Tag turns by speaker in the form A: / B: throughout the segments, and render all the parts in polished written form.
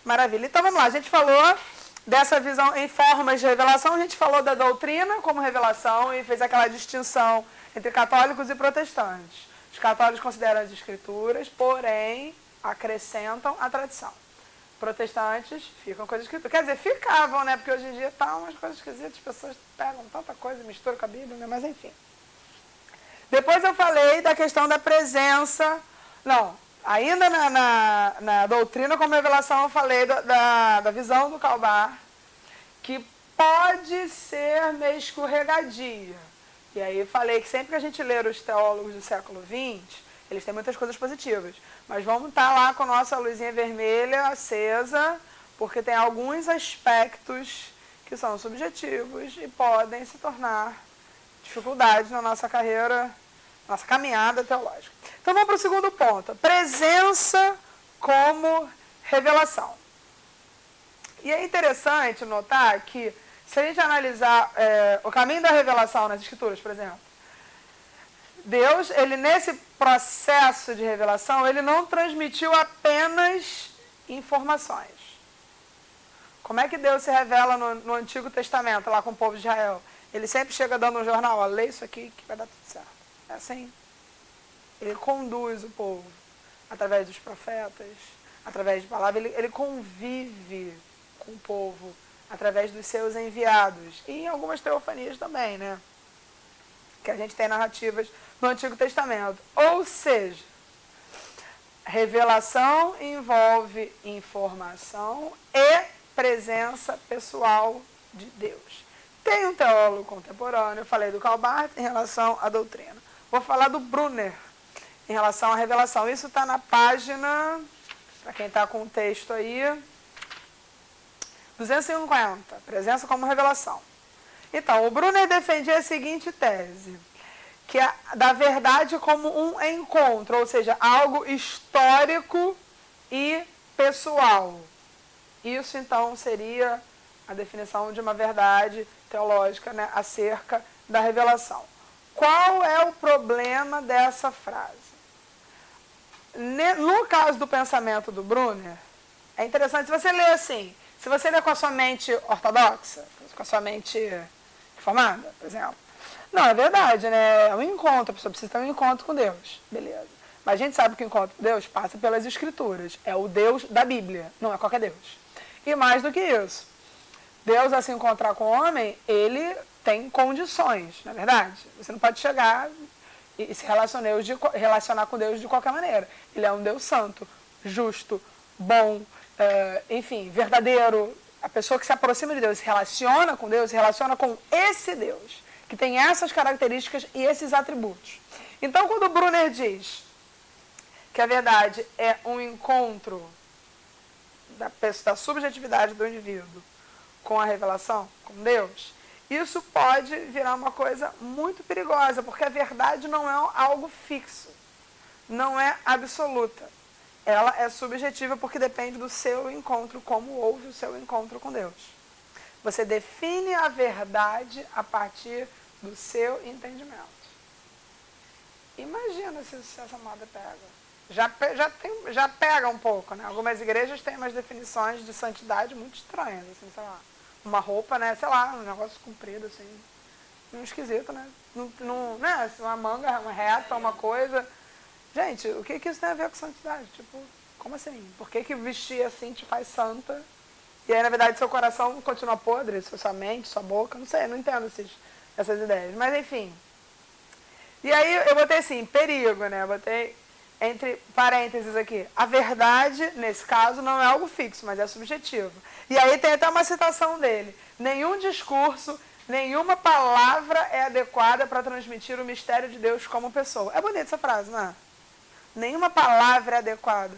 A: Maravilha. Então vamos lá, a gente falou dessa visão em formas de revelação, a gente falou da doutrina como revelação e fez aquela distinção entre católicos e protestantes. Os católicos consideram as escrituras, porém acrescentam a tradição. Protestantes ficam com as escrituras. Quer dizer, ficavam, né? Porque hoje em dia tá umas coisas esquisitas, as pessoas pegam tanta coisa, misturam com a Bíblia, né? Mas enfim. Depois eu falei da questão da presença. Não, ainda na doutrina como revelação eu falei da visão do Calbar, que pode ser meio escorregadia. E aí falei que sempre que a gente ler os teólogos do século XX, eles têm muitas coisas positivas. Mas vamos estar lá com a nossa luzinha vermelha acesa, porque tem alguns aspectos que são subjetivos e podem se tornar dificuldades na nossa carreira, nossa caminhada teológica. Então vamos para o segundo ponto. Presença como revelação. E é interessante notar que, se a gente analisar o caminho da revelação nas Escrituras, por exemplo, Deus, ele nesse processo de revelação, ele não transmitiu apenas informações. Como é que Deus se revela no Antigo Testamento, lá com o povo de Israel? Ele sempre chega dando um jornal, ó, lê isso aqui que vai dar tudo certo. É assim. Ele conduz o povo através dos profetas, através de palavras, ele convive com o povo através dos seus enviados. E em algumas teofanias também, né? Que a gente tem narrativas no Antigo Testamento. Ou seja, revelação envolve informação e presença pessoal de Deus. Tem um teólogo contemporâneo, eu falei do Calbar em relação à doutrina. Vou falar do Brunner em relação à revelação. Isso está na página, para quem está com o texto aí, 250, presença como revelação. Então, o Brunner defendia a seguinte tese, que é da verdade como um encontro, ou seja, algo histórico e pessoal. Isso, então, seria a definição de uma verdade teológica, né, acerca da revelação. Qual é o problema dessa frase? No caso do pensamento do Brunner, é interessante, se você ler assim, se você ler com a sua mente ortodoxa, com a sua mente reformada, por exemplo, não, é verdade, né? É um encontro, a pessoa precisa ter um encontro com Deus, beleza. Mas a gente sabe que o encontro com Deus passa pelas Escrituras, é o Deus da Bíblia, não é qualquer Deus. E mais do que isso, Deus, a se encontrar com o homem, ele tem condições, não é verdade? Você não pode chegar e se relacionar com Deus de qualquer maneira. Ele é um Deus santo, justo, bom, enfim, verdadeiro. A pessoa que se aproxima de Deus, se relaciona com Deus, se relaciona com esse Deus, que tem essas características e esses atributos. Então, quando o Brunner diz que a verdade é um encontro da subjetividade do indivíduo com a revelação, com Deus, isso pode virar uma coisa muito perigosa, porque a verdade não é algo fixo, não é absoluta. Ela é subjetiva porque depende do seu encontro, como houve o seu encontro com Deus. Você define a verdade a partir do seu entendimento. Imagina se essa moda pega. Já pega um pouco, né? Algumas igrejas têm umas definições de santidade muito estranhas, assim, sei lá. Uma roupa, né? Sei lá, um negócio comprido, assim. Um esquisito, né? Né? Uma manga reta, uma coisa. Gente, o que isso tem a ver com santidade? Tipo, como assim? Por que vestir assim te faz santa? E aí, na verdade, seu coração continua podre, sua mente, sua boca, não sei, não entendo essas ideias. Mas, enfim. E aí, eu botei assim, perigo, né? Eu botei entre parênteses aqui. A verdade, nesse caso, não é algo fixo, mas é subjetivo. E aí tem até uma citação dele. Nenhum discurso, nenhuma palavra é adequada para transmitir o mistério de Deus como pessoa. É bonita essa frase, não é? Nenhuma palavra é adequada.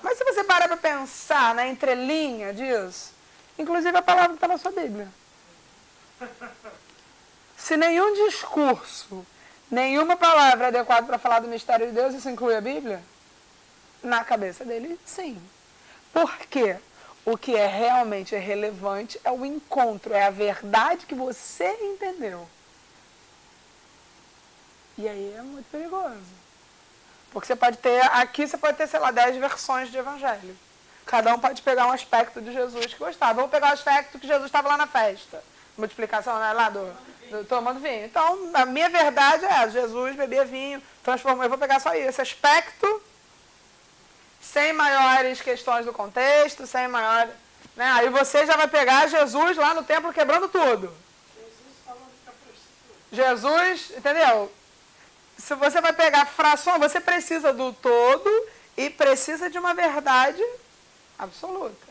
A: Mas se você parar para pensar na entrelinha disso, inclusive a palavra está na sua Bíblia. Se nenhum discurso, nenhuma palavra é adequada para falar do mistério de Deus, isso inclui a Bíblia? Na cabeça dele, sim. Por quê? O que é realmente relevante é o encontro, é a verdade que você entendeu. E aí é muito perigoso. Porque você pode ter, aqui você pode ter, sei lá, 10 versões de evangelho. Cada um pode pegar um aspecto de Jesus que gostava. Vamos pegar o aspecto que Jesus estava lá na festa. Multiplicação, né? Lá do tomando vinho. Então, a minha verdade é, Jesus bebia vinho, transformou. Eu vou pegar só esse aspecto, sem maiores questões do contexto, sem maiores... Né? Aí você já vai pegar Jesus lá no templo quebrando tudo. Jesus, entendeu? Se você vai pegar frações, você precisa do todo e precisa de uma verdade absoluta.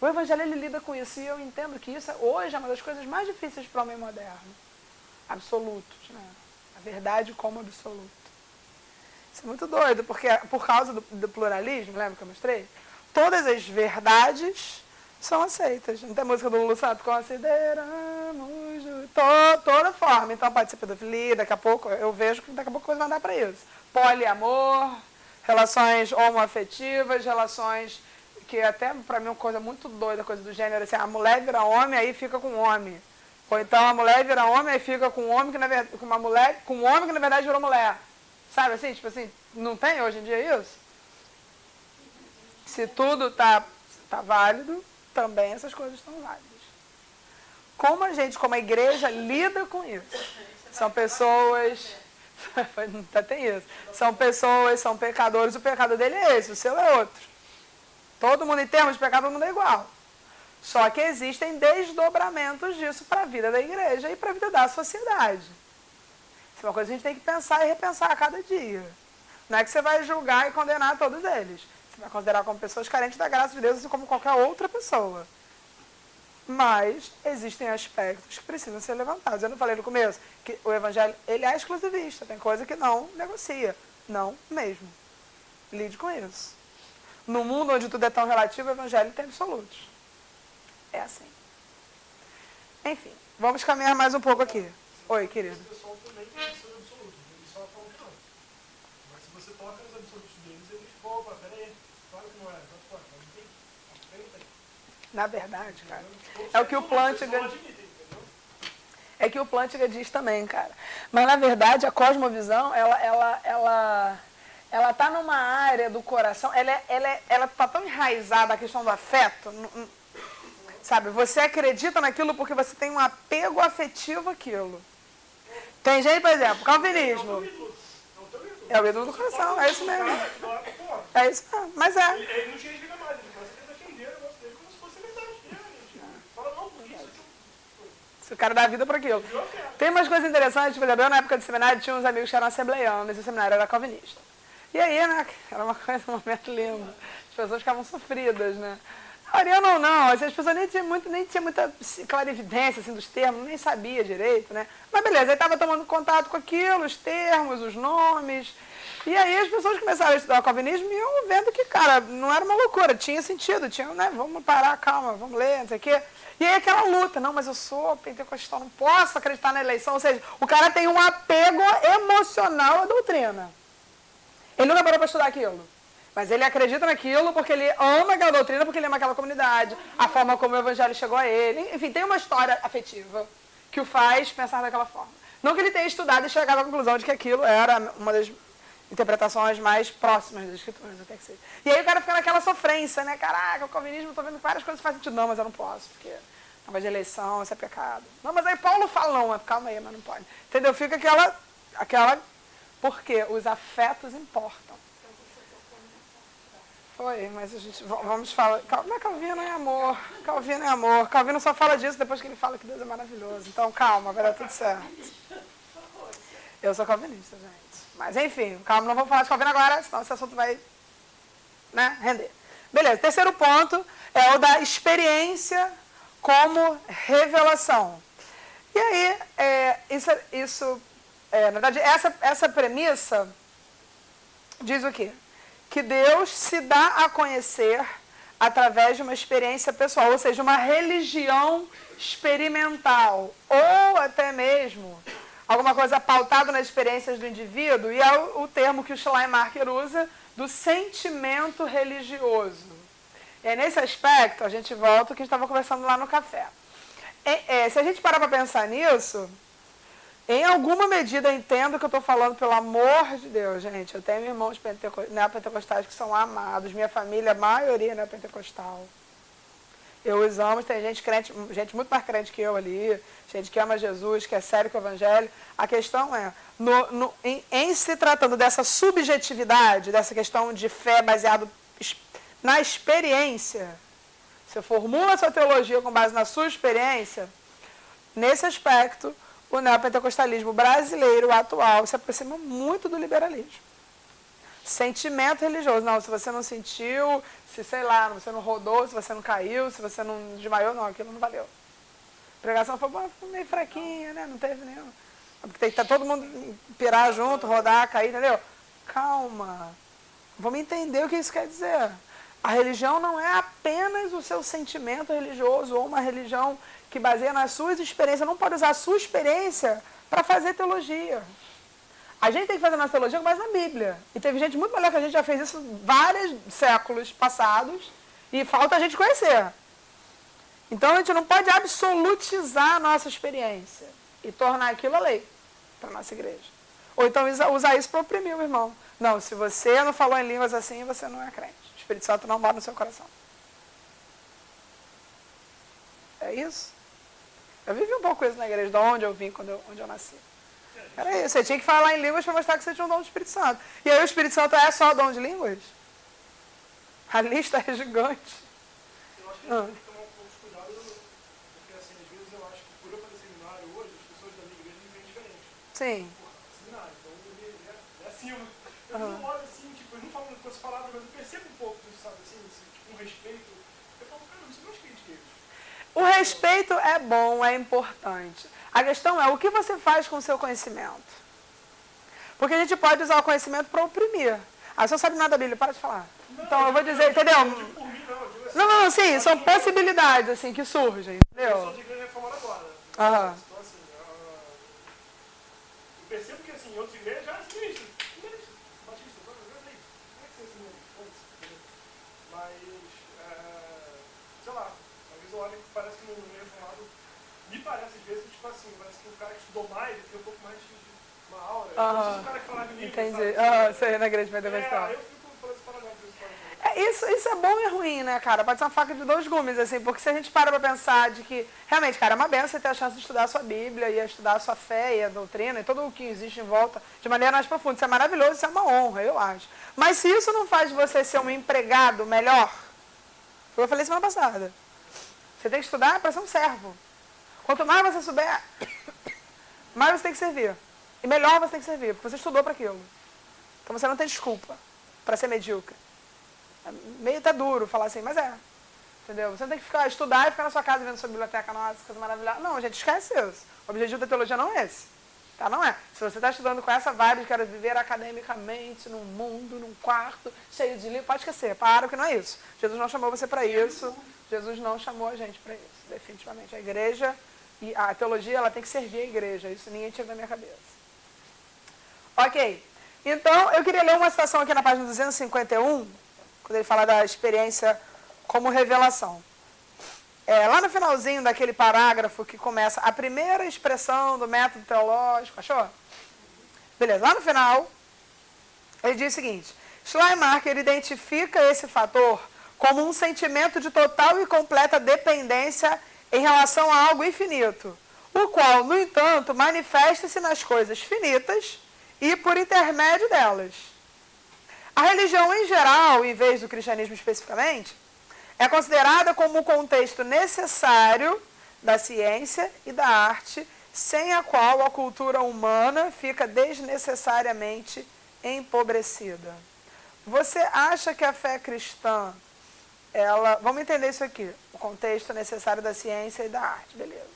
A: O Evangelho ele lida com isso e eu entendo que isso hoje é uma das coisas mais difíceis para o homem moderno. Absolutos, né? A verdade como absoluto. Isso é muito doido, porque por causa do pluralismo, lembra que eu mostrei? Todas as verdades são aceitas. Não tem música do Lulu Santos? Consideramos toda forma. Então pode ser pedofilia, daqui a pouco, eu vejo que daqui a pouco a coisa vai andar para isso. Poliamor, relações homoafetivas, relações que até para mim é uma coisa muito doida, coisa do gênero, assim, a mulher vira homem, aí fica com homem. Ou então a mulher vira homem, aí fica com um homem que na verdade, com uma mulher, com um homem que na verdade virou mulher. Sabe assim, tipo assim, não tem hoje em dia isso? Se tudo tá válido, também essas coisas estão válidas. Como a gente, como a igreja, lida com isso? São pessoas... tem isso. São pessoas, são pecadores, o pecado dele é esse, o seu é outro. Todo mundo, em termos de pecado, todo mundo é igual. Só que existem desdobramentos disso para a vida da igreja e para a vida da sociedade. Isso é uma coisa que a gente tem que pensar e repensar a cada dia. Não é que você vai julgar e condenar todos eles. Você vai considerar como pessoas carentes da graça de Deus, assim como qualquer outra pessoa. Mas existem aspectos que precisam ser levantados. Eu não falei no começo que o Evangelho ele é exclusivista. Tem coisa que não negocia. Não mesmo. Lide com isso. No mundo onde tudo é tão relativo, o Evangelho tem absolutos. É assim. Enfim, vamos caminhar mais um pouco aqui. Oi, querido.
B: Esse pessoal também tem seus absolutos. Eles só falam que não. Mas se você toca nos absolutos deles, eles falam, peraí, claro que não é. Não tem.
A: Na verdade, cara, é o que o Plantinga... É que o Plantinga diz também, cara. Mas, na verdade, a cosmovisão, ela está numa área do coração, ela está tão enraizada a questão do afeto, sabe? Você acredita naquilo porque você tem um apego afetivo àquilo. Tem gente, por exemplo, calvinismo. É o ídolo do coração, é isso mesmo. É isso mesmo, mas é.
B: Ele não chega a mais, ele começa a defender o negócio dele como se fosse verdade. Fala, não, porque isso
A: Se o cara dá vida para aquilo. Tem umas coisas interessantes, por exemplo, eu na época do seminário tinha uns amigos que eram assembleianos, e o seminário era calvinista. E aí, né, era uma coisa, um momento lindo. As pessoas ficavam sofridas, né? Ariano ou não, as pessoas nem tinham muita clarividência assim, dos termos, nem sabia direito, né? Mas beleza, aí estava tomando contato com aquilo, os termos, os nomes. E aí as pessoas começaram a estudar o calvinismo e iam vendo que, cara, não era uma loucura, tinha sentido, tinha, né? Vamos parar, calma, vamos ler, não sei o quê. E aí aquela luta, não, mas eu sou pentecostal, não posso acreditar na eleição. Ou seja, o cara tem um apego emocional à doutrina. Ele nunca parou para estudar aquilo. Mas ele acredita naquilo porque ele ama aquela doutrina, porque ele ama aquela comunidade, a forma como o evangelho chegou a ele. Enfim, tem uma história afetiva que o faz pensar daquela forma. Não que ele tenha estudado e chegado à conclusão de que aquilo era uma das interpretações mais próximas das escrituras, até que seja. E aí o cara fica naquela sofrência, né? Caraca, o calvinismo, eu tô vendo que várias coisas fazem sentido. Não, mas eu não posso, porque negócio de eleição, isso é pecado. Não, mas aí Paulo fala, não, mas calma aí, mas não pode. Entendeu? Fica aquela porque os afetos importam. Foi, mas a gente, vamos falar, mas Calvino é amor, Calvino é amor. Calvino só fala disso depois que ele fala que Deus é maravilhoso. Então calma, vai dar tudo certo. Eu sou calvinista, gente. Mas enfim, calma, não vou falar de Calvino agora, senão esse assunto vai, né, render. Beleza, terceiro ponto é o da experiência como revelação. E aí, na verdade, essa premissa diz o quê? Que Deus se dá a conhecer através de uma experiência pessoal, ou seja, uma religião experimental, ou até mesmo alguma coisa pautada nas experiências do indivíduo, e é o termo que o Schleiermacher usa do sentimento religioso. E aí, nesse aspecto, a gente volta ao que a gente estava conversando lá no café. Se a gente parar para pensar nisso, Em alguma medida, eu entendo o que eu estou falando, pelo amor de Deus, gente. Eu tenho irmãos neopentecostais que são amados. Minha família, a maioria é neopentecostal. Eu os amo, tem gente crente, gente muito mais crente que eu ali, gente que ama Jesus, que é sério com o Evangelho. A questão é, em se tratando dessa subjetividade, dessa questão de fé baseada na experiência, você formula a sua teologia com base na sua experiência, nesse aspecto, o neopentecostalismo brasileiro atual se aproxima muito do liberalismo. Sentimento religioso. Não, se você não sentiu, se sei lá, você não rodou, se você não caiu, se você não desmaiou, não, aquilo não valeu. A pregação foi meio fraquinha, né? Não teve nenhum. Porque tem que todo mundo pirar junto, rodar, cair, entendeu? Calma. Vamos entender o que isso quer dizer. A religião não é apenas o seu sentimento religioso ou uma religião que baseia nas suas experiências. Não pode usar a sua experiência para fazer teologia. A gente tem que fazer nossa teologia com base na Bíblia. E teve gente muito melhor que a gente já fez isso vários séculos passados e falta a gente conhecer. Então a gente não pode absolutizar a nossa experiência e tornar aquilo a lei para a nossa igreja. Ou então usar isso para oprimir o irmão. Não, se você não falou em línguas assim, você não é crente. O Espírito Santo não mora no seu coração. É isso? Eu vivi um pouco isso na igreja de onde eu vim, onde eu nasci. Era isso, você tinha que falar em línguas para mostrar que você tinha um dom do Espírito Santo. E aí o Espírito Santo é só dom de línguas? A lista é gigante.
B: Eu acho que a gente tem que tomar um pouco de cuidado, porque assim, às vezes eu acho que por eu fazer seminário hoje, as pessoas da minha igreja me veem diferente.
A: Sim.
B: Porra, seminário, então é acima. Eu não olho assim, tipo, eu não falo com as palavras, mas eu percebo um pouco disso, sabe, assim, tipo, um respeito. Eu falo, cara, isso não é respeito deles.
A: O respeito é bom, é importante. A questão é o que você faz com o seu conhecimento. Porque a gente pode usar o conhecimento para oprimir. Ah, você não sabe nada da Bíblia, para de falar.
B: Não,
A: então eu vou dizer, entendeu? Não, sim, são possibilidades assim, que surgem, entendeu?
B: Eu sou de igreja reformada agora.
A: Aham.
B: Então assim, eu percebo que assim, em outras igrejas já existe. Batista, como é que você ensina? Mas, sei lá, às vezes eu olho que parece que no meio reformado, me parece às vezes, tipo assim, parece que o cara que estudou mais, tem um pouco mais de uma aura.
A: Aham.
B: O cara que falava em língua,
A: Entendi.
B: sabe?
A: Você é na igreja pentecostal.
B: Aí eu fico falando esse paralelo com isso.
A: Isso é bom e ruim, né, cara? Pode ser uma faca de dois gumes, assim, porque se a gente para pra pensar de que, realmente, cara, é uma benção você ter a chance de estudar a sua Bíblia e estudar a sua fé e a doutrina e tudo o que existe em volta de maneira mais profunda. Isso é maravilhoso, isso é uma honra, eu acho. Mas se isso não faz de você ser um empregado melhor, foi o que eu falei semana passada. Você tem que estudar para ser um servo. Quanto mais você souber, mais você tem que servir. E melhor você tem que servir, porque você estudou para aquilo. Então você não tem desculpa para ser medíocre. É meio até duro falar assim, mas é. Entendeu? Você não tem que estudar e ficar na sua casa vendo sua biblioteca, nossa, coisa maravilhosa. Não, gente, esquece isso. O objetivo da teologia não é esse. Tá? Não é. Se você está estudando com essa vibe de quero viver academicamente, num mundo, num quarto, cheio de livros, pode esquecer. Para, que não é isso. Jesus não chamou você para isso. Jesus não chamou a gente para isso, definitivamente. A igreja e a teologia, ela tem que servir a igreja. Isso ninguém tira da minha cabeça. Ok. Então, eu queria ler uma citação aqui na página 251, quando ele fala da experiência como revelação. Lá no finalzinho daquele parágrafo que começa a primeira expressão do método teológico, achou? Beleza, lá no final, ele diz o seguinte: Schleiermacher identifica esse fator como um sentimento de total e completa dependência em relação a algo infinito, o qual, no entanto, manifesta-se nas coisas finitas e por intermédio delas. A religião em geral, em vez do cristianismo especificamente, é considerada como o contexto necessário da ciência e da arte, sem a qual a cultura humana fica desnecessariamente empobrecida. Você acha que a fé cristã, vamos entender isso aqui, o contexto necessário da ciência e da arte, beleza.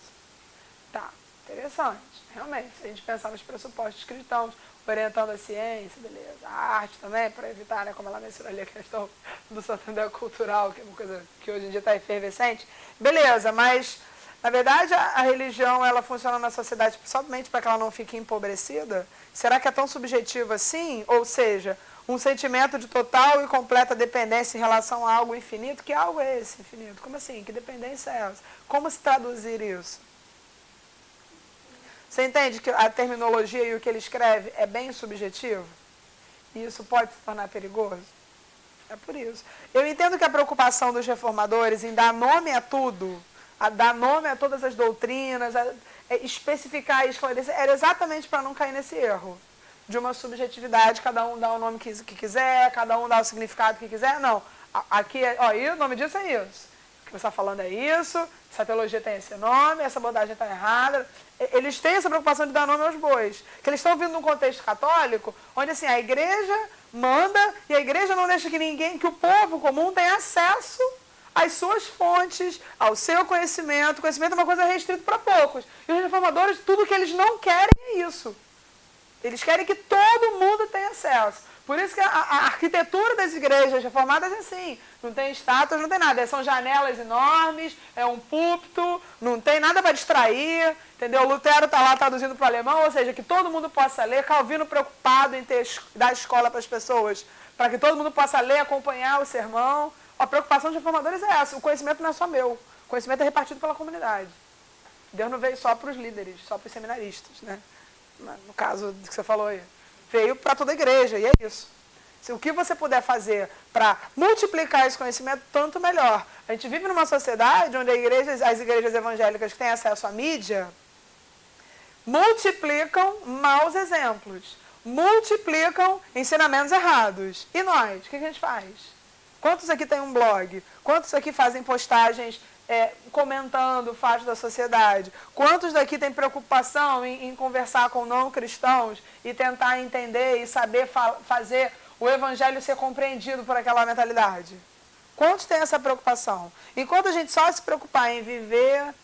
A: Tá, interessante. Realmente, se a gente pensar nos pressupostos cristãos, orientando a ciência, beleza. A arte também, para evitar, né, como ela mencionou ali, a questão do Santander cultural, que é uma coisa que hoje em dia está efervescente. Beleza, mas, na verdade, a religião, ela funciona na sociedade somente para que ela não fique empobrecida? Será que é tão subjetivo assim? Ou seja, um sentimento de total e completa dependência em relação a algo infinito? Que algo é esse infinito? Como assim? Que dependência é essa? Como se traduzir isso? Você entende que a terminologia e o que ele escreve é bem subjetivo? E isso pode se tornar perigoso? É por isso. Eu entendo que a preocupação dos reformadores em dar nome a tudo, a dar nome a todas as doutrinas, especificar e esclarecer, era exatamente para não cair nesse erro de uma subjetividade, cada um dá o nome que quiser, cada um dá o significado que quiser. Não. Aqui, o nome disso é isso. O que você está falando é isso, essa teologia tem esse nome, essa abordagem está errada. Eles têm essa preocupação de dar nome aos bois. Que eles estão vindo num contexto católico, onde assim, a igreja manda e a igreja não deixa que o povo comum tenha acesso às suas fontes, ao seu conhecimento. O conhecimento é uma coisa restrita para poucos. E os reformadores, tudo que eles não querem é isso. Eles querem que todo mundo tenha acesso. Por isso que a arquitetura das igrejas reformadas é assim. Não tem estátuas, não tem nada. São janelas enormes, é um púlpito, não tem nada para distrair. Entendeu? Lutero está lá traduzindo para o alemão, ou seja, que todo mundo possa ler. Calvino preocupado em dar escola para as pessoas, para que todo mundo possa ler, acompanhar o sermão. A preocupação dos reformadores é essa. O conhecimento não é só meu. O conhecimento é repartido pela comunidade. Deus não veio só para os líderes, só para os seminaristas, né? No caso que você falou aí. Veio para toda a igreja, e é isso. Se o que você puder fazer para multiplicar esse conhecimento, tanto melhor. A gente vive numa sociedade onde as igrejas evangélicas que têm acesso à mídia multiplicam maus exemplos, multiplicam ensinamentos errados. E nós, o que a gente faz? Quantos aqui tem um blog? Quantos aqui fazem postagens comentando fatos da sociedade? Quantos daqui têm preocupação em conversar com não cristãos e tentar entender e saber fazer o evangelho ser compreendido por aquela mentalidade? Quantos têm essa preocupação? Enquanto a gente só se preocupar em viver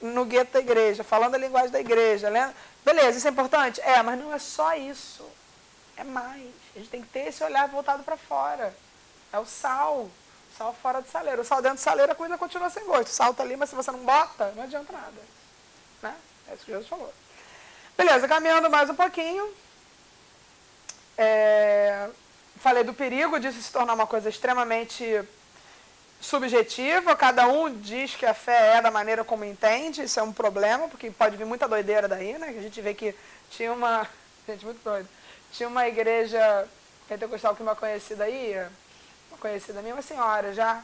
A: no gueto da igreja, falando a linguagem da igreja, né? Beleza, isso é importante? Mas não é só isso. É mais. A gente tem que ter esse olhar voltado para fora. É o sal. Sal fora do saleiro. O sal dentro do saleiro, a comida continua sem gosto. O sal está ali, mas se você não bota, não adianta nada. Né? É isso que Jesus falou. Beleza, caminhando mais um pouquinho. Falei do perigo disso se tornar uma coisa extremamente subjetiva. Cada um diz que a fé é da maneira como entende. Isso é um problema, porque pode vir muita doideira daí, né? Que a gente vê que tinha uma... Gente, muito doido. Tinha uma igreja pentecostal que uma conhecida ia... conhecida minha, uma senhora já.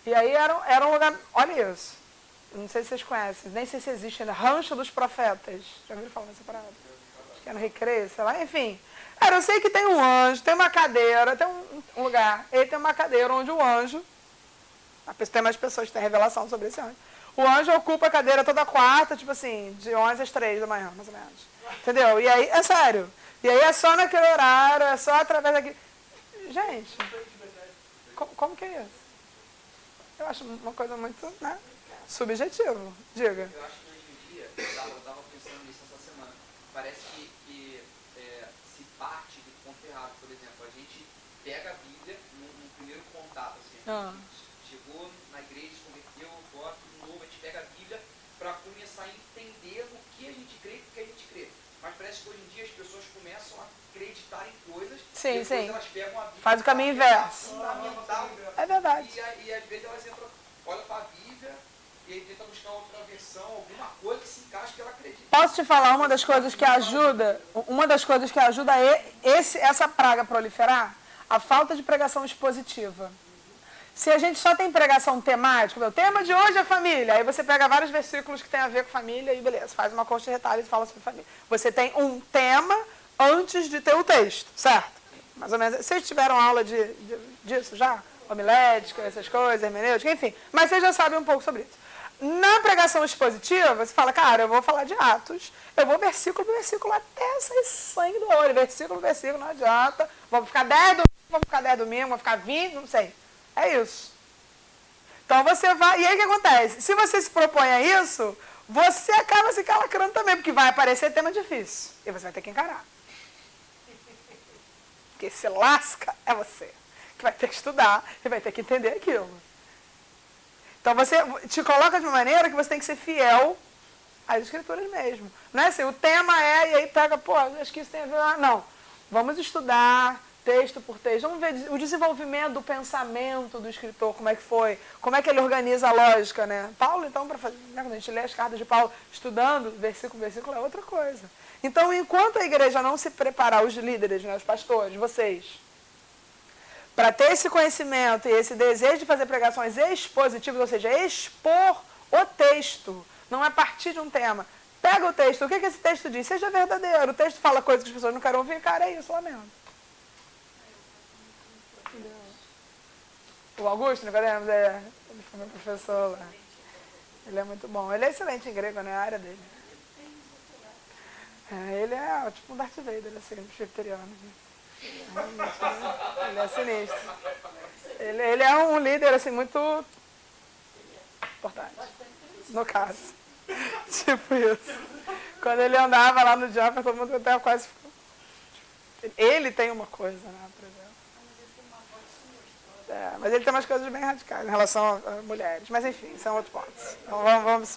A: E aí era um lugar, olha isso, não sei se vocês conhecem, nem sei se existe ainda, Rancho dos Profetas. Já ouviram falar nessa parada? Acho que é no Recreio, sei lá, enfim. Eu sei que tem um anjo, tem uma cadeira, tem um lugar, ele tem uma cadeira onde o anjo, tem mais pessoas que têm revelação sobre esse anjo, o anjo ocupa a cadeira toda quarta, tipo assim, de 11 às 3 da manhã, mais ou menos. Entendeu? E aí, é sério, e aí é só naquele horário, é só através daqui. Gente... Como que é isso? Eu acho uma coisa muito, né, subjetiva. Diga.
C: Eu acho que hoje em dia, eu estava pensando nisso essa semana, parece que se parte do ponto errado. Por exemplo, a gente pega a Bíblia no primeiro contato. Assim, a gente chegou na igreja, se converteu, gosta de novo, a gente pega a Bíblia para começar a entender o que a gente crê e o que a gente crê. Mas parece que hoje em dia as pessoas começam a acreditar em coisas,
A: sim,
C: depois elas pegam a Bíblia,
A: faz o caminho inverso. É verdade.
C: E às vezes elas olham para a Bíblia e aí tentam buscar outra versão, alguma coisa que se encaixe que ela acredita.
A: Posso te falar uma das coisas que ajuda essa praga a proliferar? A falta de pregação expositiva. Se a gente só tem pregação temática, o tema de hoje é família, aí você pega vários versículos que tem a ver com família e beleza, faz uma coxa de retalhos e fala sobre família. Você tem um tema antes de ter o texto, certo? Mais ou menos. Vocês tiveram aula disso já? Homilética, essas coisas, hermenêutica, enfim. Mas vocês já sabem um pouco sobre isso. Na pregação expositiva, você fala, cara, eu vou falar de Atos, eu vou versículo por versículo até sair sangue do olho, versículo por versículo, não adianta. Vamos ficar 10 domingos, vamos ficar 20, não sei. É isso. Então você vai... E aí o que acontece? Se você se propõe a isso, você acaba se calacrando também, porque vai aparecer tema difícil. E você vai ter que encarar. Porque se lasca é você, que vai ter que estudar e vai ter que entender aquilo. Então você te coloca de uma maneira que você tem que ser fiel às escrituras mesmo. Não é assim, o tema e aí pega, acho que isso tem a ver... Não, vamos estudar, texto por texto. Vamos ver o desenvolvimento do pensamento do escritor, como é que foi, como é que ele organiza a lógica, né? Paulo, então, quando a gente lê as cartas de Paulo, estudando versículo por versículo, é outra coisa. Então, enquanto a igreja não se preparar, os líderes, né, os pastores, vocês, para ter esse conhecimento e esse desejo de fazer pregações expositivas, ou seja, expor o texto, não é partir de um tema. Pega o texto, o que esse texto diz? Seja verdadeiro. O texto fala coisas que as pessoas não querem ouvir, cara, é isso, lamento. O Augusto, Nicodemus, ele foi meu professor lá. Ele é muito bom. Ele é excelente em grego, né? A área dele. Ele é tipo um Darth Vader, assim, presbiteriano. Ele é sinistro. Ele é um líder, assim, muito importante. No caso. Tipo isso. Quando ele andava lá no Jumper, todo mundo até quase... Ele tem uma coisa, né, por exemplo. Mas ele tem umas coisas bem radicais em relação a mulheres. Mas enfim, são outros pontos. Então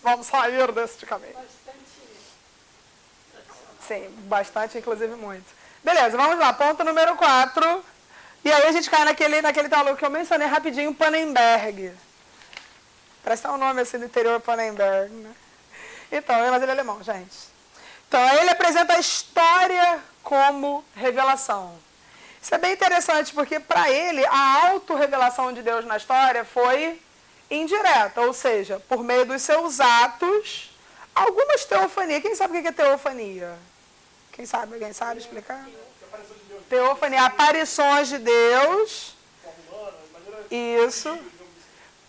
A: vamos sair desse caminho. Sim, bastante, inclusive muito. Beleza, vamos lá. Ponto número 4. E aí a gente cai naquele teólogo que eu mencionei rapidinho, Pannenberg. Parece um nome assim do interior, Pannenberg, né? Então, mas ele é alemão, gente. Então, ele apresenta a história como revelação. Isso é bem interessante, porque para ele, a autorrevelação de Deus na história foi indireta, ou seja, por meio dos seus atos, algumas teofanias. Quem sabe o que é teofania? Quem sabe? Alguém sabe explicar? Teofania, aparições de Deus. Isso.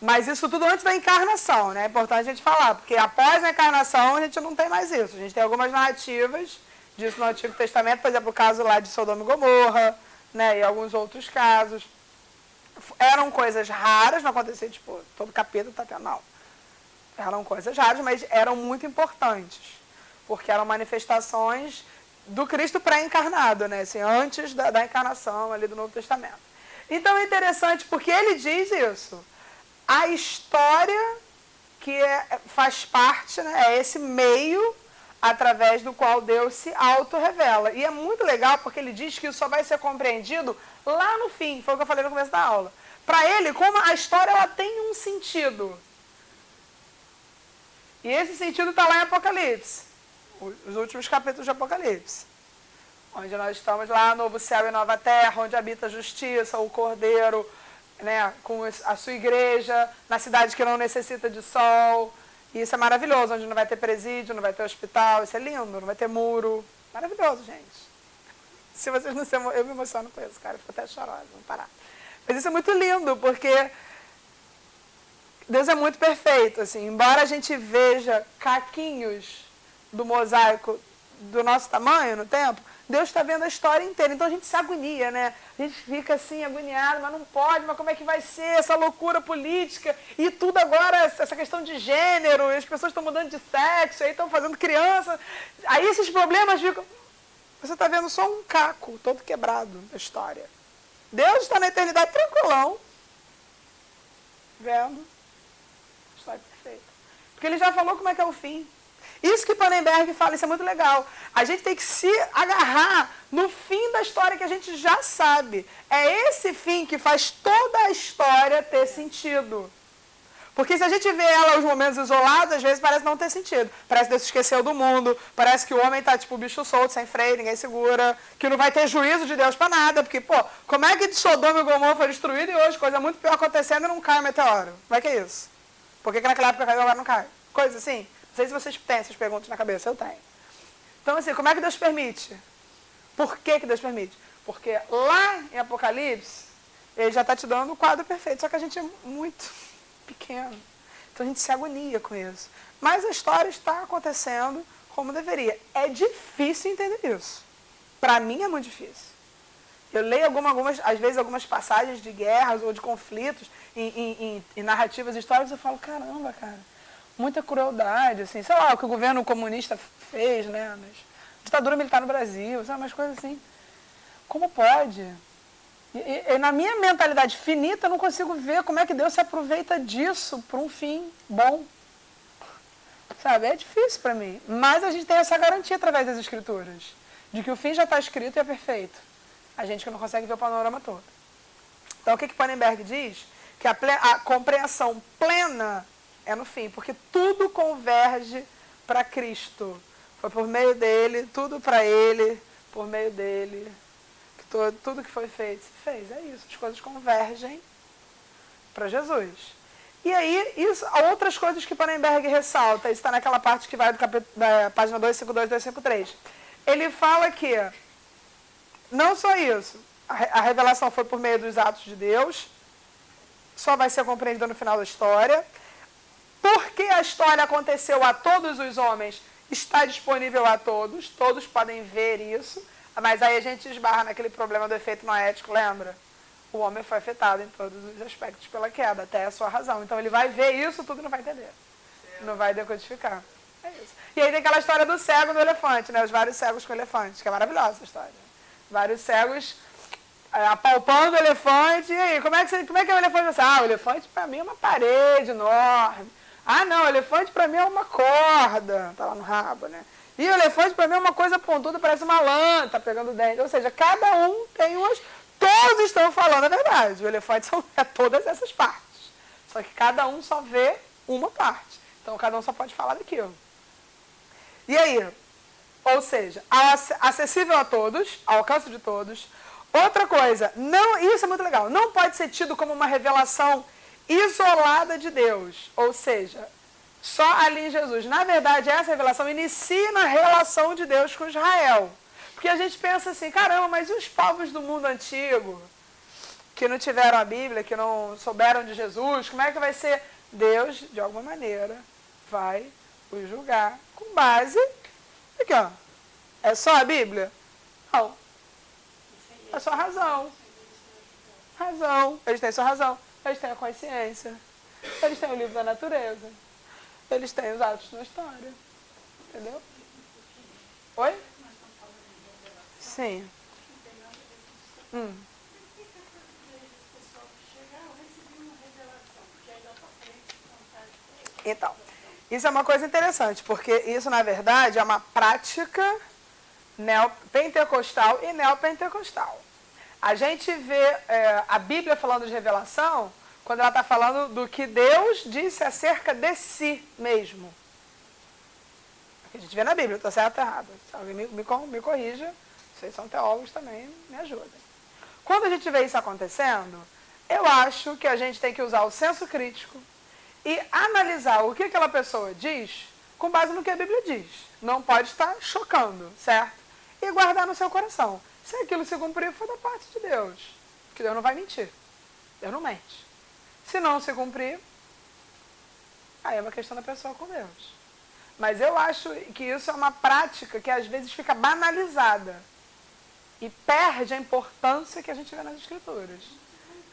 A: Mas isso tudo antes da encarnação, né? É importante a gente falar, porque após a encarnação a gente não tem mais isso. A gente tem algumas narrativas disso no Antigo Testamento, por exemplo, o caso lá de Sodoma e Gomorra, né? E alguns outros casos. Eram coisas raras, não acontecia, tipo, todo capítulo tá tendo, não. Eram coisas raras, mas eram muito importantes, porque eram manifestações do Cristo pré-encarnado, né? Assim, antes da encarnação ali do Novo Testamento. Então é interessante porque ele diz isso. A história que faz parte, né, é esse meio através do qual Deus se autorrevela. E é muito legal porque ele diz que isso só vai ser compreendido lá no fim. Foi o que eu falei no começo da aula. Para ele, como a história ela tem um sentido. E esse sentido está lá em Apocalipse. Os últimos capítulos de Apocalipse. Onde nós estamos lá, novo céu e nova terra, onde habita a justiça, o Cordeiro, né, com a sua igreja, na cidade que não necessita de sol. E isso é maravilhoso, onde não vai ter presídio, não vai ter hospital. Isso é lindo, não vai ter muro. Maravilhoso, gente. Se vocês não se emocionam, eu me emociono com isso, cara. Eu fico até chorosa, vamos parar. Mas isso é muito lindo, porque Deus é muito perfeito. Assim, embora a gente veja caquinhos do mosaico do nosso tamanho no tempo, Deus está vendo a história inteira. Então a gente se agonia, né? A gente fica assim, agoniado, mas não pode, mas como é que vai ser essa loucura política? E tudo agora, essa questão de gênero, as pessoas estão mudando de sexo, aí estão fazendo criança. Aí esses problemas ficam... Você está vendo só um caco todo quebrado da história. Deus está na eternidade tranquilão, vendo a história perfeita. Porque ele já falou como é que é o fim. Isso que Pannenberg fala, isso é muito legal. A gente tem que se agarrar no fim da história que a gente já sabe. É esse fim que faz toda a história ter sentido. Porque se a gente vê ela os momentos isolados, às vezes parece não ter sentido. Parece que Deus se esqueceu do mundo, parece que o homem está tipo bicho solto, sem freio, ninguém segura, que não vai ter juízo de Deus para nada. Porque, pô, como é que de Sodoma e Gomorra foi destruído e hoje coisa muito pior acontecendo e não cai o meteoro? Como é que é isso? Por que naquela época caiu e agora não cai? Coisa assim. Não sei se vocês têm essas perguntas na cabeça, eu tenho. Então, assim, como é que Deus permite? Por que Deus permite? Porque lá em Apocalipse, ele já está te dando o quadro perfeito, só que a gente é muito pequeno. Então a gente se agonia com isso. Mas a história está acontecendo como deveria. É difícil entender isso. Para mim é muito difícil. Eu leio às vezes algumas passagens de guerras ou de conflitos em narrativas históricas e eu falo, caramba, cara. Muita crueldade, assim, sei lá, o que o governo comunista fez, né, ditadura militar no Brasil, sabe, umas coisas assim. Como pode? E na minha mentalidade finita, eu não consigo ver como é que Deus se aproveita disso para um fim bom. Sabe, é difícil para mim. Mas a gente tem essa garantia através das Escrituras, de que o fim já está escrito e é perfeito. A gente que não consegue ver o panorama todo. Então, o que Pannenberg diz? Que a compreensão plena é no fim, porque tudo converge para Cristo. Foi por meio dele, tudo para ele, por meio dele. Que tudo que foi feito, se fez. É isso, as coisas convergem para Jesus. E aí, outras coisas que Pannenberg ressalta, isso está naquela parte que vai da página 252 e 253. Ele fala que, não só isso, a revelação foi por meio dos atos de Deus, só vai ser compreendida no final da história. Porque a história aconteceu a todos os homens, está disponível a todos, todos podem ver isso, mas aí a gente esbarra naquele problema do efeito noético, lembra? O homem foi afetado em todos os aspectos pela queda, até a sua razão. Então ele vai ver isso tudo e não vai entender. Não vai decodificar. É isso. E aí tem aquela história do cego e do elefante, né? Os vários cegos com elefantes, que é maravilhosa essa história. Vários cegos apalpando o elefante. E aí, como é que é o elefante? O elefante para mim é uma parede enorme. Não, o elefante para mim é uma corda. Tá lá no rabo, né? E o elefante para mim é uma coisa pontuda, parece uma lã, tá pegando dente. Ou seja, cada um tem umas... Todos estão falando a verdade. O elefante é todas essas partes. Só que cada um só vê uma parte. Então, cada um só pode falar daquilo. E aí? Ou seja, acessível a todos, ao alcance de todos. Outra coisa, isso é muito legal, não pode ser tido como uma revelação isolada de Deus. Ou seja, só ali em Jesus. Na verdade, essa revelação inicia na relação de Deus com Israel. Porque a gente pensa assim, caramba, mas e os povos do mundo antigo, que não tiveram a Bíblia, que não souberam de Jesus, como é que vai ser? Deus, de alguma maneira, vai os julgar com base... Aqui, ó. É só a Bíblia? Não. É só a razão. Razão. Eles têm sua razão. Eles têm a consciência. Eles têm o livro da natureza. Eles têm os atos na história. Entendeu? Oi? Sim. Então, isso é uma coisa interessante, porque isso, na verdade, é uma prática pentecostal e neopentecostal. A gente vê a Bíblia falando de revelação quando ela está falando do que Deus disse acerca de si mesmo. A gente vê na Bíblia, está certo ou errado? Se alguém me corrija, vocês são teólogos também, me ajudem. Quando a gente vê isso acontecendo, eu acho que a gente tem que usar o senso crítico e analisar o que aquela pessoa diz com base no que a Bíblia diz. Não pode estar chocando, certo? E guardar no seu coração. Se aquilo se cumprir, foi da parte de Deus. Porque Deus não vai mentir. Deus não mente. Se não se cumprir, aí é uma questão da pessoa com Deus. Mas eu acho que isso é uma prática que às vezes fica banalizada e perde a importância que a gente vê nas Escrituras.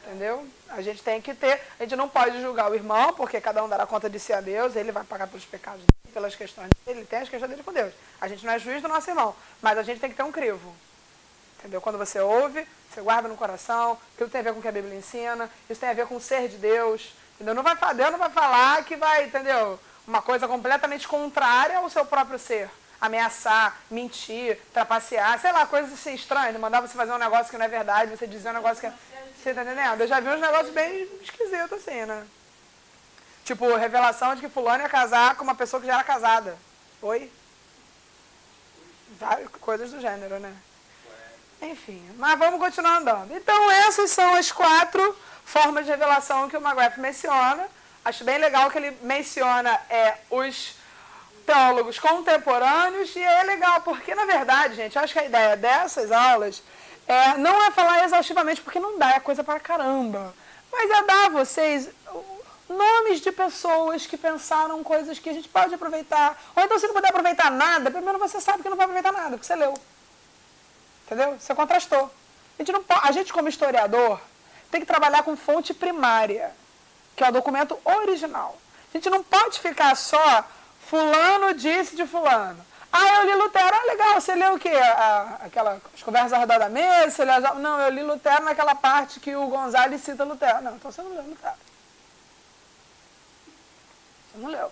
A: Entendeu? A gente tem que ter, a gente não pode julgar o irmão, porque cada um dará conta de si a Deus, ele vai pagar pelos pecados dele, pelas questões dele, ele tem as questões dele com Deus. A gente não é juiz do nosso irmão, mas a gente tem que ter um crivo. Entendeu? Quando você ouve, você guarda no coração, aquilo tem a ver com o que a Bíblia ensina, isso tem a ver com o ser de Deus. Entendeu? Deus não vai falar que vai, entendeu? Uma coisa completamente contrária ao seu próprio ser. Ameaçar, mentir, trapacear, sei lá, coisas assim estranhas. Mandar você fazer um negócio que não é verdade, você dizer um negócio que é... Você tá entendendo? Eu já vi uns negócios bem esquisitos assim, né? Tipo, revelação de que fulano ia casar com uma pessoa que já era casada. Oi? Várias coisas do gênero, né? Enfim, mas vamos continuar andando. Então, essas são as 4 formas de revelação que o McGrath menciona. Acho bem legal que ele menciona os teólogos contemporâneos, e é legal, porque, na verdade, gente, acho que a ideia dessas aulas não é falar exaustivamente, porque não dá, é coisa pra caramba, mas é dar a vocês nomes de pessoas que pensaram coisas que a gente pode aproveitar, ou então se não puder aproveitar nada, primeiro você sabe que não vai aproveitar nada, porque você leu. Entendeu? Você contrastou. A gente, como historiador, tem que trabalhar com fonte primária, que é o documento original. A gente não pode ficar só fulano disse de fulano. Eu li Lutero. Legal, você leu o quê? As conversas ao redor da mesa? Não, eu li Lutero naquela parte que o Gonzalez cita Lutero. Não, então você não leu Lutero. Você não leu.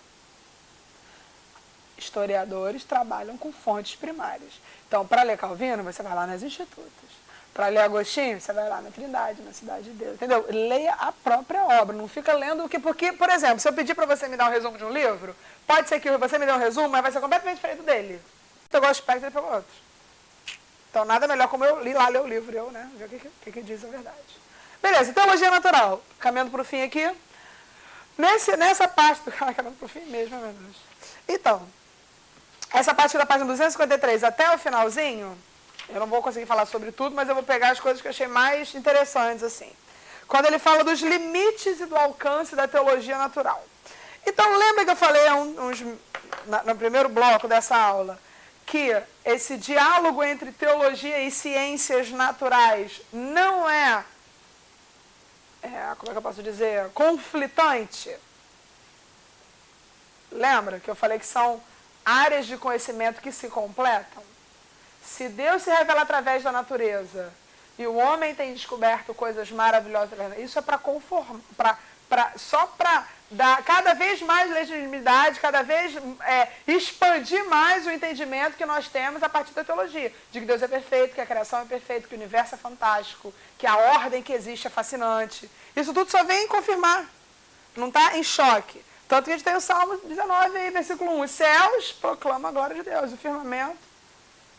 A: Historiadores trabalham com fontes primárias. Então, para ler Calvino, você vai lá nas Institutas. para ler Agostinho, você vai lá na Trindade, na Cidade de Deus, entendeu? Leia a própria obra, não fica lendo o que... Porque, por exemplo, se eu pedir para você me dar um resumo de um livro, pode ser que você me dê um resumo, mas vai ser completamente diferente dele. Pegou o aspecto e pegou outro. Então, nada melhor como eu li lá, ler o livro, eu, né, ver o que diz a verdade. Beleza, teologia natural. Caminhando para o fim aqui. Nessa parte do... caminhando para o fim mesmo, meu Deus. Então, essa parte da página 253 até o finalzinho... Eu não vou conseguir falar sobre tudo, mas eu vou pegar as coisas que eu achei mais interessantes, assim. Quando ele fala dos limites e do alcance da teologia natural. Então, lembra que eu falei no primeiro bloco dessa aula, que esse diálogo entre teologia e ciências naturais não como é que eu posso dizer, conflitante? Lembra que eu falei que são áreas de conhecimento que se completam? Se Deus se revela através da natureza e o homem tem descoberto coisas maravilhosas, isso é para conformar, só para dar cada vez mais legitimidade, cada vez expandir mais o entendimento que nós temos a partir da teologia. De que Deus é perfeito, que a criação é perfeita, que o universo é fantástico, que a ordem que existe é fascinante. Isso tudo só vem confirmar, não está em choque. Tanto que a gente tem o Salmo 19, versículo 1. Os céus proclamam a glória de Deus, o firmamento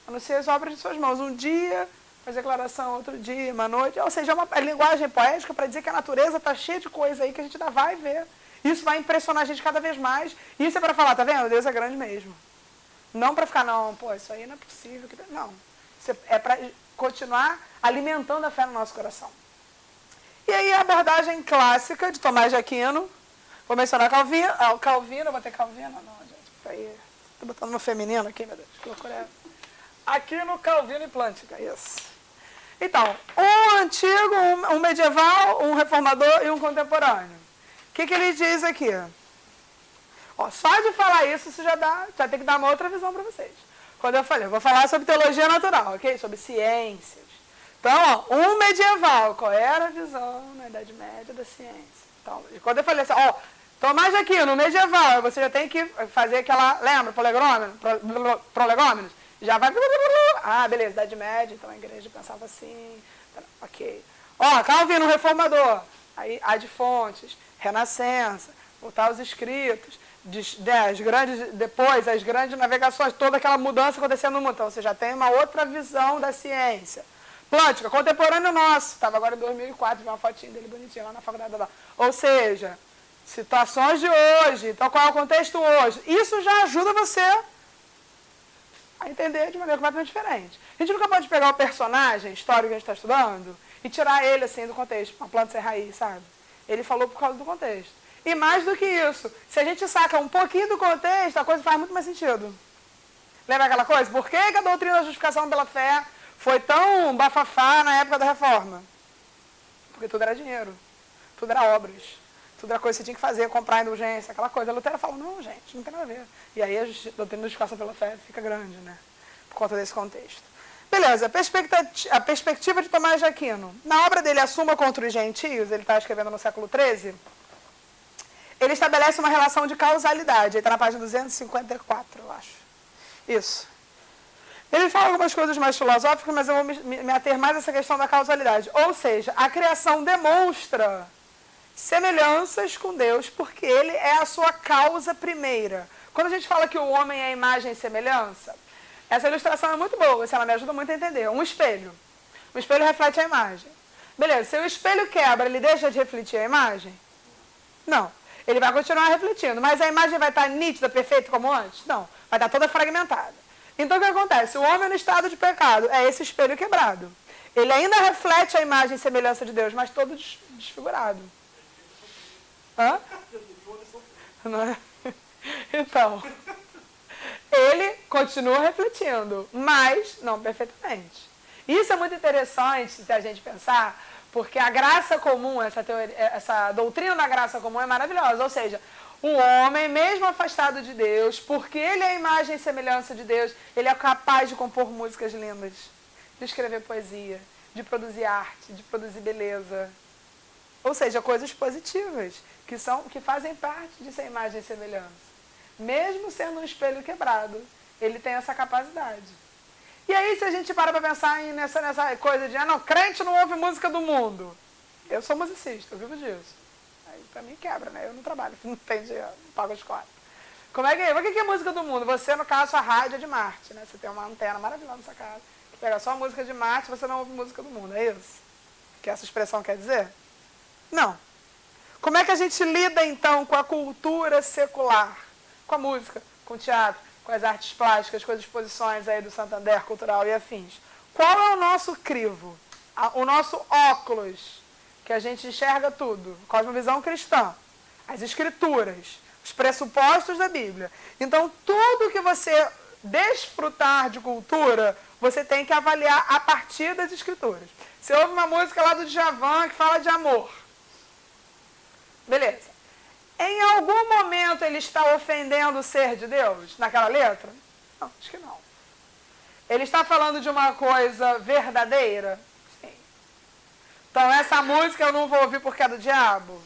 A: anuncia as obras de suas mãos. Um dia faz declaração, outro dia, uma noite. Ou seja, é uma linguagem poética para dizer que a natureza está cheia de coisa aí que a gente ainda vai ver. Isso vai impressionar a gente cada vez mais. Isso é para falar, tá vendo? Deus é grande mesmo. Não para ficar, não, pô, isso aí não é possível. Não. Isso é para continuar alimentando a fé no nosso coração. E aí a abordagem clássica de Tomás de Aquino. Vou mencionar Calvino. Calvino, vou ter Calvino? Não, gente. Peraí. Estou botando no feminino aqui, meu Deus. Que loucura é. Aqui no Calvino e Plântica, isso. Então, um antigo, um medieval, um reformador e um contemporâneo. O que ele diz aqui? Ó, só de falar isso, você já tem que dar uma outra visão para vocês. Quando eu falei, eu vou falar sobre teologia natural, ok? Sobre ciências. Então, ó, um medieval, qual era a visão na Idade Média da ciência? Então, quando eu falei assim, ó, Tomás de Aquino, medieval, você já tem que fazer aquela, lembra, prolegômenos? Já vai... Ah, beleza, Idade Média, então a igreja pensava assim, ok. Ó, Calvino, reformador, aí há de fontes, Renascença, voltar aos escritos, depois as grandes navegações, toda aquela mudança acontecendo no mundo. Então você já tem uma outra visão da ciência. Plântica, contemporâneo nosso, estava agora em 2004, vi uma fotinha dele bonitinha lá na faculdade lá. Ou seja, situações de hoje, então qual é o contexto hoje? Isso já ajuda você a entender de maneira completamente diferente. A gente nunca pode pegar o personagem histórico que a gente está estudando e tirar ele assim do contexto, uma planta sem raiz, sabe? Ele falou por causa do contexto. E mais do que isso, se a gente saca um pouquinho do contexto, a coisa faz muito mais sentido. Lembra aquela coisa? Por que a doutrina da justificação pela fé foi tão bafafá na época da Reforma? Porque tudo era dinheiro, tudo era obras, tudo era coisa que você tinha que fazer, comprar indulgência, aquela coisa. A Lutero falou, não, gente, não tem nada a ver. E aí a doutrina da justificação pela fé fica grande, né? Por conta desse contexto. Beleza, a perspectiva de Tomás de Aquino. Na obra dele, A Suma contra os Gentios, ele está escrevendo no século XIII, ele estabelece uma relação de causalidade. Ele está na página 254, eu acho. Isso. Ele fala algumas coisas mais filosóficas, mas eu vou me ater mais a essa questão da causalidade. Ou seja, a criação demonstra semelhanças com Deus, porque ele é a sua causa primeira. Quando a gente fala que o homem é imagem e semelhança, essa ilustração é muito boa, ela me ajuda muito a entender. Um espelho. O espelho reflete a imagem. Beleza, se o espelho quebra, ele deixa de refletir a imagem? Não. Ele vai continuar refletindo, mas a imagem vai estar nítida, perfeita como antes? Não. Vai estar toda fragmentada. Então o que acontece? O homem no estado de pecado é esse espelho quebrado. Ele ainda reflete a imagem e semelhança de Deus, mas todo desfigurado. Hã? Não é? Então, ele continua refletindo, mas não perfeitamente. Isso é muito interessante da gente pensar, porque a graça comum, essa doutrina da graça comum é maravilhosa. Ou seja, o homem, mesmo afastado de Deus, porque ele é a imagem e semelhança de Deus, ele é capaz de compor músicas lindas, de escrever poesia, de produzir arte, de produzir beleza. Ou seja, coisas positivas, que fazem parte de ser imagem e semelhança. Mesmo sendo um espelho quebrado, ele tem essa capacidade. E aí, se a gente para pra pensar nessa coisa de, não, crente não ouve música do mundo. Eu sou musicista, eu vivo disso. Aí pra mim quebra, né? Eu não trabalho, não tenho dinheiro, não pago as contas. Como é que é? O que é música do mundo? Você, no caso, a rádio é de Marte, né? Você tem uma antena maravilhosa na sua casa, que pega só a música de Marte, você não ouve música do mundo, é isso? Que essa expressão quer dizer? Não. Como é que a gente lida, então, com a cultura secular? Com a música, com o teatro, com as artes plásticas, com as exposições aí do Santander Cultural e afins? Qual é o nosso crivo? O nosso óculos, que a gente enxerga tudo? Cosmovisão cristã, as escrituras, os pressupostos da Bíblia. Então, tudo que você desfrutar de cultura, você tem que avaliar a partir das escrituras. Você ouve uma música lá do Djavan que fala de amor. Beleza. Em algum momento ele está ofendendo o ser de Deus naquela letra? Não, acho que não. Ele está falando de uma coisa verdadeira? Sim. Então essa música eu não vou ouvir porque é do diabo?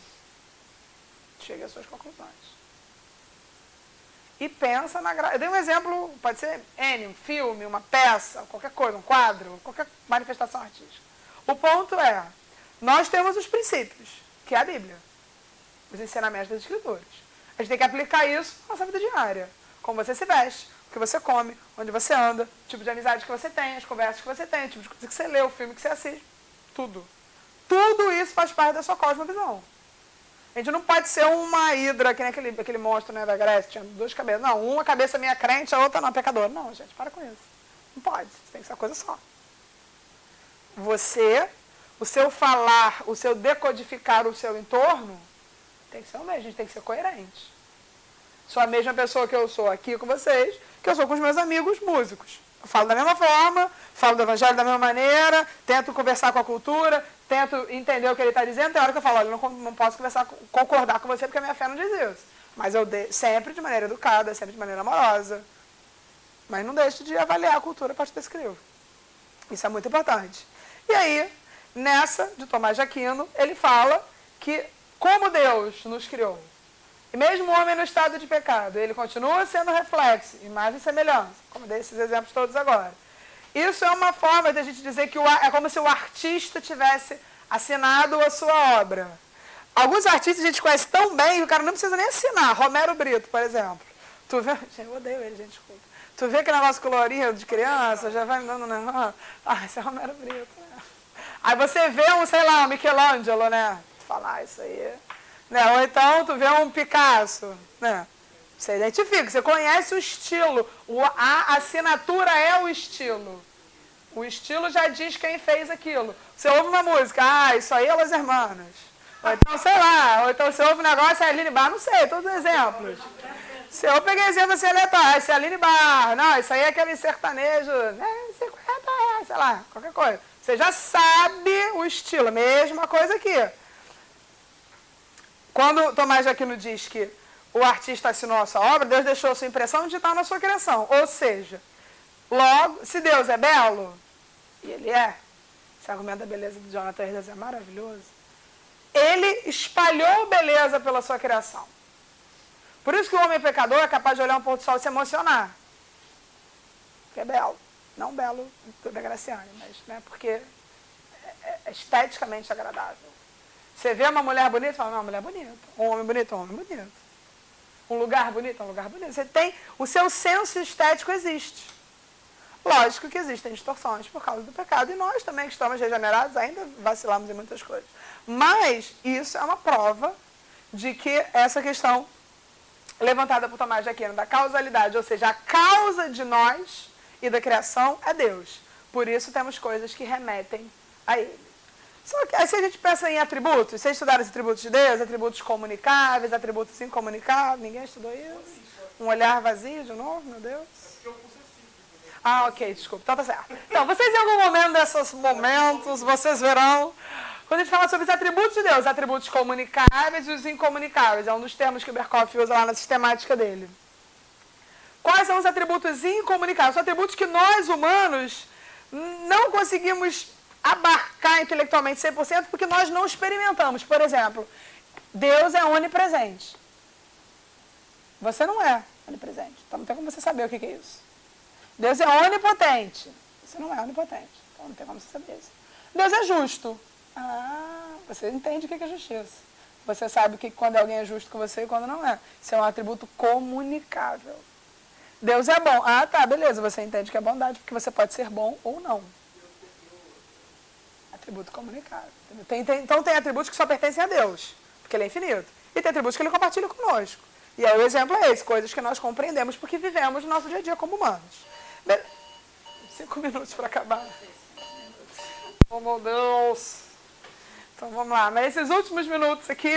A: Chegue às suas conclusões. E pensa na graça. Eu dei um exemplo, pode ser um filme, uma peça, qualquer coisa, um quadro, qualquer manifestação artística. O ponto é, nós temos os princípios, que é a Bíblia, os ensinamentos das Escrituras. A gente tem que aplicar isso na nossa vida diária. Como você se veste, o que você come, onde você anda, o tipo de amizade que você tem, as conversas que você tem, o tipo de coisa que você lê, o filme que você assiste. Tudo. Tudo isso faz parte da sua cosmovisão. A gente não pode ser uma hidra, que nem aquele monstro, né, da Grécia, tinha duas cabeças. Não, uma cabeça minha crente, a outra não, pecadora. Não, gente, para com isso. Não pode, isso tem que ser uma coisa só. Você, o seu falar, o seu decodificar o seu entorno, tem que ser o mesmo, a gente tem que ser coerente. Sou a mesma pessoa que eu sou aqui com vocês, que eu sou com os meus amigos músicos. Eu falo da mesma forma, falo do evangelho da mesma maneira, tento conversar com a cultura, tento entender o que ele está dizendo. Tem hora que eu falo, olha, eu não posso concordar com você porque a minha fé não diz isso. Mas eu sempre de maneira educada, sempre de maneira amorosa. Mas não deixo de avaliar a cultura a partir desse livro. Isso é muito importante. E aí, nessa de Tomás de Aquino, ele fala que como Deus nos criou, e mesmo o homem no estado de pecado, ele continua sendo reflexo, imagem e semelhança, como dei esses exemplos todos agora. Isso é uma forma de a gente dizer que é como se o artista tivesse assinado a sua obra. Alguns artistas a gente conhece tão bem que o cara não precisa nem assinar. Romero Brito, por exemplo. Tu vê, eu odeio ele, gente, desculpa. Tu vê aquele negócio colorinho de criança, já vai me dando um negócio. Ah, esse é Romero Brito. Né? Aí você vê um Michelangelo, né? Tu fala, isso aí. Né? Ou então tu vê um Picasso, né? Você identifica, você conhece o estilo. A assinatura é o estilo. O estilo já diz quem fez aquilo. Você ouve uma música, isso aí é Los Hermanos. Ou então, sei lá, ou então você ouve um negócio, é Aline Barra, não sei, todos os exemplos. Se eu peguei exemplo assim, aleatório, isso é Aline Barra, não, isso aí é aquele sertanejo, né, 50 reais, sei lá, qualquer coisa. Você já sabe o estilo, mesma coisa aqui. Quando Tomás de Aquino diz que o artista assinou a sua obra, Deus deixou a sua impressão digital na sua criação. Ou seja, logo, se Deus é belo, e ele é, esse argumento da beleza de Jonathan Edwards é maravilhoso, ele espalhou beleza pela sua criação. Por isso que o homem pecador é capaz de olhar um pôr do sol e se emocionar. Porque é belo. Não belo da Graciane, mas né, porque é esteticamente agradável. Você vê uma mulher bonita e fala, não, uma mulher bonita. Um homem bonito, um homem bonito. Um lugar bonito, um lugar bonito. Você tem, o seu senso estético existe. Lógico que existem distorções por causa do pecado, e nós também que estamos regenerados ainda vacilamos em muitas coisas. Mas isso é uma prova de que essa questão levantada por Tomás de Aquino da causalidade, ou seja, a causa de nós e da criação é Deus. Por isso temos coisas que remetem a Ele. Só que aí se a gente pensa em atributos, vocês estudaram os atributos de Deus, atributos comunicáveis, atributos incomunicáveis, ninguém estudou isso? Um olhar vazio de novo, meu Deus? Ah, ok, desculpa, então tá certo. Então, vocês em algum momento desses momentos, vocês verão, quando a gente fala sobre os atributos de Deus, atributos comunicáveis e os incomunicáveis, é um dos termos que o Berkhoff usa lá na sistemática dele. Quais são os atributos incomunicáveis? São atributos que nós, humanos, não conseguimos abarcar intelectualmente 100% porque nós não experimentamos. Por exemplo, Deus é onipresente. Você não é onipresente, então não tem como você saber o que é isso. Deus é onipotente. Você não é onipotente. Então não tem como você saber isso. Deus é justo. Você entende o que é justiça. Você sabe que quando alguém é justo com você e quando não é. Isso é um atributo comunicável. Deus é bom. Tá, beleza. Você entende que é bondade, porque você pode ser bom ou não. Atributo comunicável. Então tem atributos que só pertencem a Deus, porque Ele é infinito. E tem atributos que Ele compartilha conosco. E aí o exemplo é esse, coisas que nós compreendemos porque vivemos no nosso dia a dia como humanos. 5 minutos para acabar. Oh, meu Deus. Então vamos lá. Mas esses últimos minutos aqui,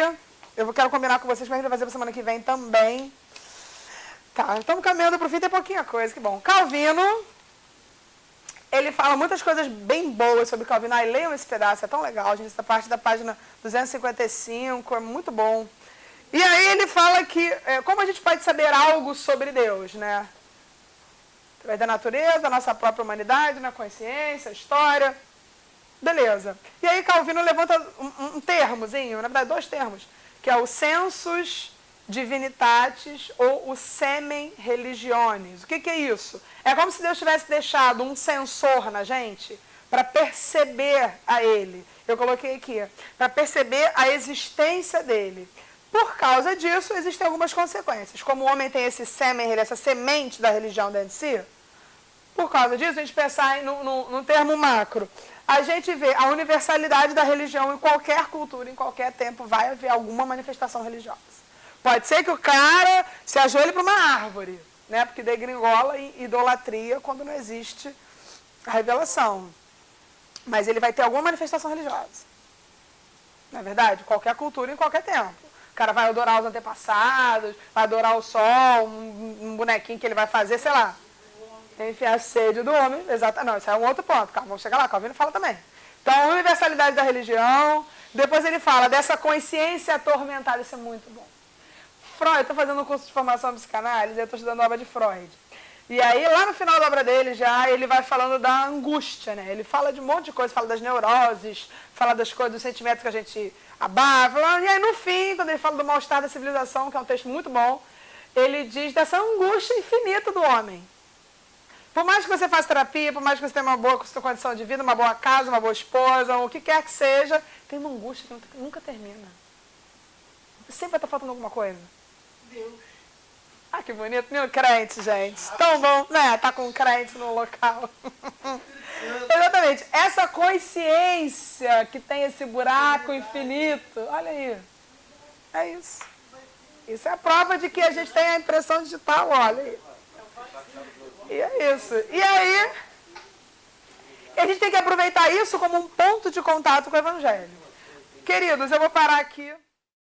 A: eu quero combinar com vocês, mas a gente vai fazer para semana que vem também. Tá, estamos caminhando para o fim, tem pouquinha coisa, que bom. Calvino, ele fala muitas coisas bem boas sobre Calvino. Leiam esse pedaço, é tão legal, gente. Essa parte da página 255, é muito bom. E aí ele fala que, como a gente pode saber algo sobre Deus, né? Através da natureza, da nossa própria humanidade, na consciência, história. Beleza. E aí Calvino levanta um termozinho, na verdade 2 termos, que é o sensus divinitatis ou o semen religionis. O que é isso? É como se Deus tivesse deixado um sensor na gente para perceber a Ele. Eu coloquei aqui, para perceber a existência dele. Por causa disso, existem algumas consequências. Como o homem tem esse sêmen, essa semente da religião dentro de si, por causa disso, a gente pensar no termo macro. A gente vê a universalidade da religião em qualquer cultura, em qualquer tempo, vai haver alguma manifestação religiosa. Pode ser que o cara se ajoelhe para uma árvore, né? Porque degringola em idolatria quando não existe a revelação. Mas ele vai ter alguma manifestação religiosa. Não é verdade? Qualquer cultura, em qualquer tempo. O cara vai adorar os antepassados, vai adorar o sol, um bonequinho que ele vai fazer, sei lá. Enfim, a sede do homem. Exato. Não, isso é um outro ponto. Calma, vamos chegar lá. Calvino fala também. Então, a universalidade da religião. Depois ele fala dessa consciência atormentada. Isso é muito bom. Freud, estou fazendo um curso de formação em psicanálise, eu estou estudando a obra de Freud. E aí, lá no final da obra dele, já ele vai falando da angústia, né? Ele fala de um monte de coisa, fala das neuroses, fala das coisas, dos sentimentos que a gente abafa. E aí, no fim, quando ele fala do mal-estar da civilização, que é um texto muito bom, ele diz dessa angústia infinita do homem. Por mais que você faça terapia, por mais que você tenha uma boa condição de vida, uma boa casa, uma boa esposa, o que quer que seja, tem uma angústia que nunca termina. Sempre vai estar faltando alguma coisa.
B: Deus.
A: Que bonito, meu crente, gente. Tão bom, né? Tá com um crente no local. Exatamente. Essa consciência que tem esse buraco infinito. Olha aí. É isso. Isso é a prova de que a gente tem a impressão digital, olha aí. E é isso. E aí, a gente tem que aproveitar isso como um ponto de contato com o Evangelho. Queridos, eu vou parar aqui.